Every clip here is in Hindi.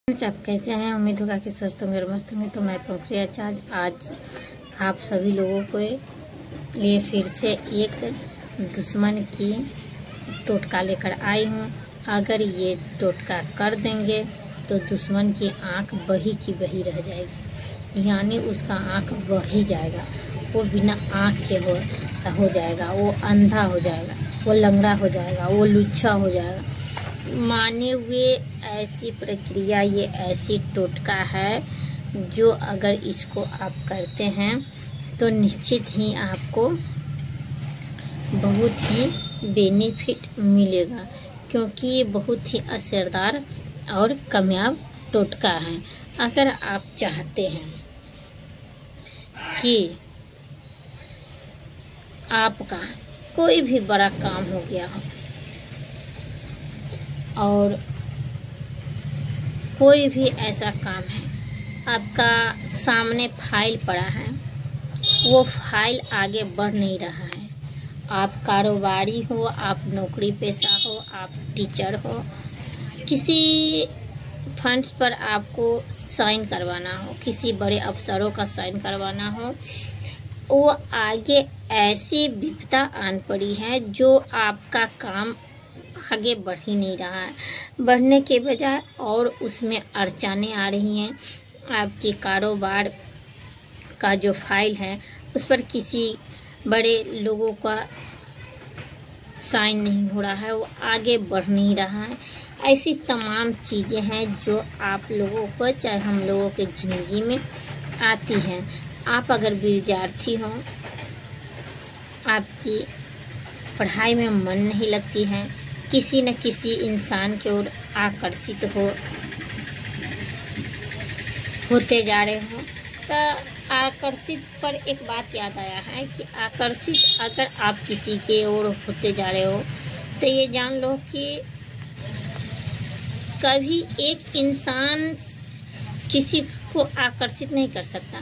आप कैसे हैं? उम्मीद होगा कि स्वस्थ होंगे और मस्त होंगे। तो मैं पंखुड़ी आचार्य आज आप सभी लोगों को लिए फिर से एक दुश्मन की टोटका लेकर आई हूँ। अगर ये टोटका कर देंगे तो दुश्मन की आंख बही की बही रह जाएगी, यानी उसका आंख बही जाएगा, वो बिना आंख के हो जाएगा, वो अंधा हो जाएगा, वो लंगड़ा हो जाएगा, वो लुच्छा हो जाएगा। माने हुए ऐसी प्रक्रिया, ये ऐसी टोटका है जो अगर इसको आप करते हैं तो निश्चित ही आपको बहुत ही बेनिफिट मिलेगा, क्योंकि ये बहुत ही असरदार और कामयाब टोटका है। अगर आप चाहते हैं कि आपका कोई भी बड़ा काम हो गया हो और कोई भी ऐसा काम है, आपका सामने फाइल पड़ा है, वो फाइल आगे बढ़ नहीं रहा है, आप कारोबारी हो, आप नौकरी पेशा हो, आप टीचर हो, किसी फंड्स पर आपको साइन करवाना हो, किसी बड़े अफसरों का साइन करवाना हो, वो आगे ऐसी विपदा आन पड़ी है जो आपका काम आगे बढ़ ही नहीं रहा है, बढ़ने के बजाय और उसमें अड़चनें आ रही हैं। आपके कारोबार का जो फाइल है उस पर किसी बड़े लोगों का साइन नहीं हो रहा है, वो आगे बढ़ नहीं रहा है। ऐसी तमाम चीज़ें हैं जो आप लोगों को, चाहे हम लोगों के ज़िंदगी में आती हैं। आप अगर विद्यार्थी हों, आपकी पढ़ाई में मन नहीं लगती है, किसी न किसी इंसान की ओर आकर्षित होते जा रहे हो, तो आकर्षित पर एक बात याद आया है कि आकर्षित अगर आप किसी के ओर होते जा रहे हो तो ये जान लो कि कभी एक इंसान किसी को आकर्षित नहीं कर सकता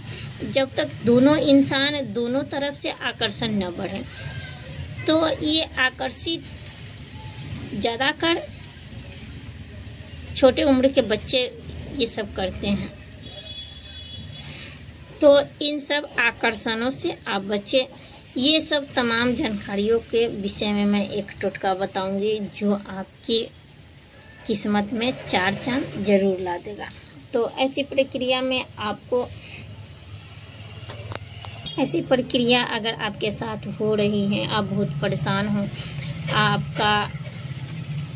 जब तक दोनों इंसान दोनों तरफ से आकर्षण न बढ़े। तो ये आकर्षित ज़्यादातर छोटे उम्र के बच्चे ये सब करते हैं, तो इन सब आकर्षणों से आप बचे। ये सब तमाम जानकारियों के विषय में मैं एक टोटका बताऊंगी जो आपकी किस्मत में चार चांद जरूर ला देगा। तो ऐसी प्रक्रिया अगर आपके साथ हो रही है, आप बहुत परेशान हो, आपका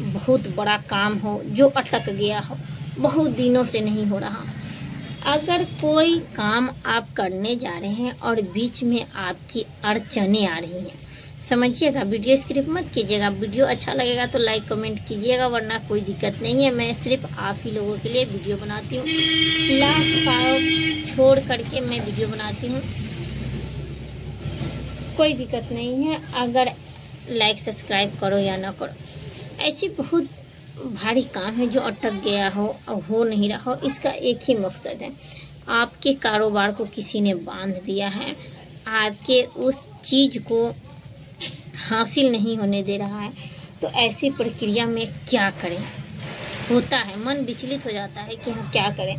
बहुत बड़ा काम हो जो अटक गया हो, बहुत दिनों से नहीं हो रहा, अगर कोई काम आप करने जा रहे हैं और बीच में आपकी अड़चनें आ रही हैं, समझिएगा, वीडियो स्किप मत कीजिएगा। वीडियो अच्छा लगेगा तो लाइक कमेंट कीजिएगा, वरना कोई दिक्कत नहीं है। मैं सिर्फ आप ही लोगों के लिए वीडियो बनाती हूँ, लाख पाव छोड़ करके मैं वीडियो बनाती हूँ, कोई दिक्कत नहीं है। अगर लाइक सब्सक्राइब करो या ना करो, ऐसी बहुत भारी काम है जो अटक गया हो नहीं रहा हो, इसका एक ही मकसद है, आपके कारोबार को किसी ने बांध दिया है, आपके उस चीज़ को हासिल नहीं होने दे रहा है। तो ऐसी प्रक्रिया में क्या करें, होता है मन विचलित हो जाता है कि हम क्या करें।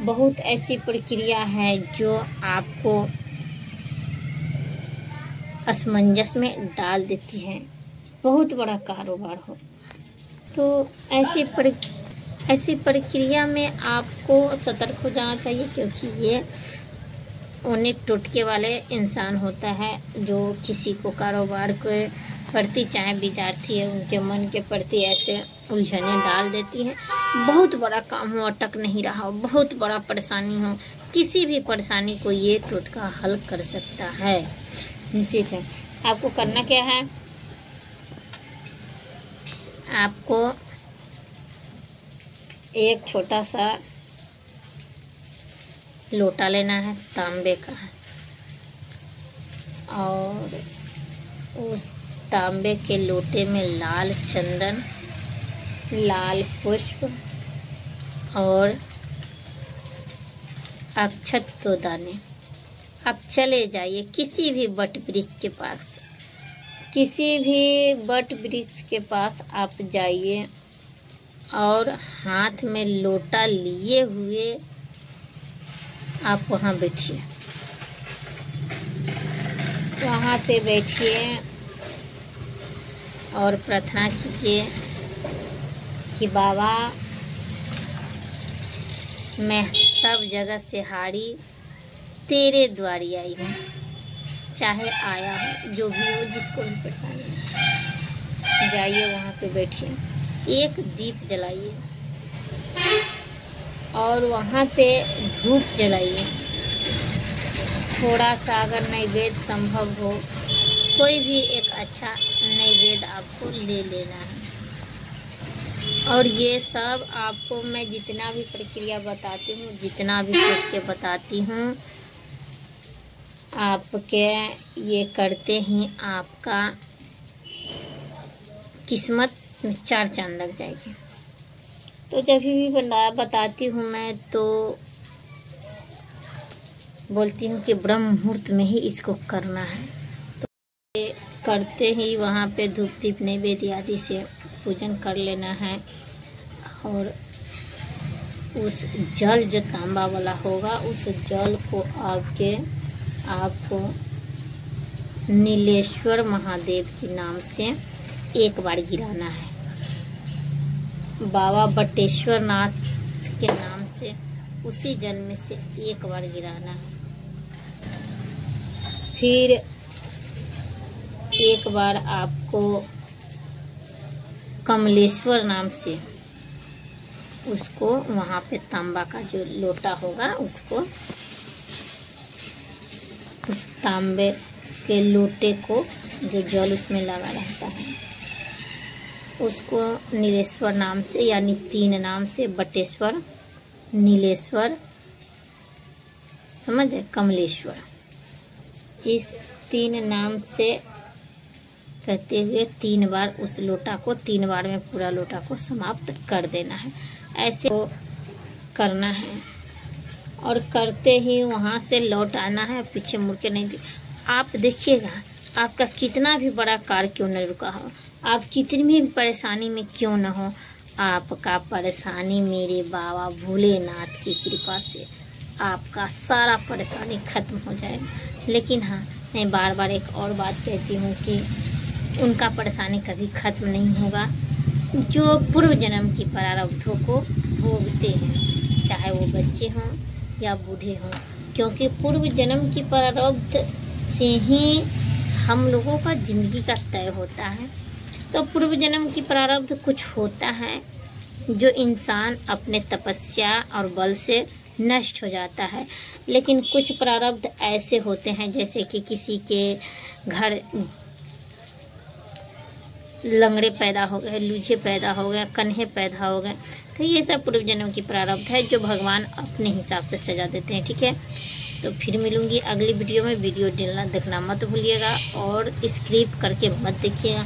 बहुत ऐसी प्रक्रिया है जो आपको असमंजस में डाल देती है, बहुत बड़ा कारोबार हो तो ऐसी प्रक्रिया में आपको सतर्क हो जाना चाहिए, क्योंकि ये उन्हें टोटके वाले इंसान होता है जो किसी को कारोबार के प्रति, चाहे विद्यार्थी है, उनके मन के प्रति ऐसे उलझने डाल देती है। बहुत बड़ा काम हो, अटक नहीं रहा हो, बहुत बड़ा परेशानी हो, किसी भी परेशानी को ये टोटका हल कर सकता है, निश्चित है। आपको करना क्या है, आपको एक छोटा सा लोटा लेना है तांबे का, और उस तांबे के लोटे में लाल चंदन, लाल पुष्प और अक्षत 2 दाने। आप चले जाइए किसी भी वट वृक्ष के पास, किसी भी वट वृक्ष के पास आप जाइए और हाथ में लोटा लिए हुए आप वहाँ बैठिए, वहाँ पे बैठिए और प्रार्थना कीजिए कि बाबा मैं सब जगह से हारी तेरे द्वारी आई हूँ, चाहे आया हो जो भी हो, जिसको भी परेशानी है। जाइए वहाँ पे बैठिए, एक दीप जलाइए और वहाँ पे धूप जलाइए। थोड़ा सा अगर नैवेद्य संभव हो, कोई भी एक अच्छा नैवेद्य आपको ले लेना है। और ये सब आपको मैं जितना भी प्रक्रिया बताती हूँ, जितना भी सोच के बताती हूँ, आपके ये करते ही आपका किस्मत में 4 चांद लग जाएगी। तो जब भी बताती हूँ मैं तो बोलती हूँ कि ब्रह्म मुहूर्त में ही इसको करना है। तो ये करते ही वहाँ पे धूप दीप नैवेद्य आदि से पूजन कर लेना है। और उस जल जो तांबा वाला होगा, उस जल को आपको नीलेश्वर महादेव के नाम से एक बार गिराना है। बाबा बटेश्वर नाथ के नाम से उसी जल में से एक बार गिराना है। फिर एक बार आपको कमलेश्वर नाम से उसको वहाँ पे तांबा का जो लोटा होगा, उसको उस तांबे के लोटे को जो जल उसमें लगा रहता है, उसको नीलेश्वर नाम से, यानी 3 नाम से, बटेश्वर, नीलेश्वर, समझे, कमलेश्वर, इस 3 नाम से कहते हुए 3 बार उस लोटा को, 3 बार में पूरा लोटा को समाप्त कर देना है। ऐसे को करना है और करते ही वहाँ से लौट आना है, पीछे मुड़ के नहीं। आप देखिएगा आपका कितना भी बड़ा कार्य क्यों न रुका हो, आप कितनी भी परेशानी में क्यों न हो, आपका परेशानी मेरे बाबा भोलेनाथ की कृपा से आपका सारा परेशानी खत्म हो जाएगा। लेकिन हाँ, मैं बार बार एक और बात कहती हूँ कि उनका परेशानी कभी खत्म नहीं होगा जो पूर्व जन्म की प्रारब्धों को भोगते हैं, चाहे वो बच्चे हों या बूढ़े हों, क्योंकि पूर्व जन्म की प्रारब्ध से ही हम लोगों का जिंदगी का तय होता है। तो पूर्व जन्म की प्रारब्ध कुछ होता है जो इंसान अपने तपस्या और बल से नष्ट हो जाता है, लेकिन कुछ प्रारब्ध ऐसे होते हैं जैसे कि किसी के घर लंगड़े पैदा हो गए, लूझे पैदा हो गए, कन्हे पैदा हो गए, तो ये सब पूर्व जन्म की प्रारब्ध है जो भगवान अपने हिसाब से सजा देते हैं। ठीक है, तो फिर मिलूंगी अगली वीडियो में। वीडियो देखना मत भूलिएगा और स्किप करके मत देखिएगा,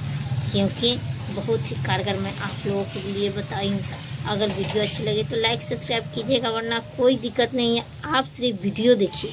क्योंकि बहुत ही कारगर मैं आप लोगों के लिए बताई हूँ। अगर वीडियो अच्छी लगे तो लाइक सब्सक्राइब कीजिएगा, वरना कोई दिक्कत नहीं है, आप सिर्फ वीडियो देखिए।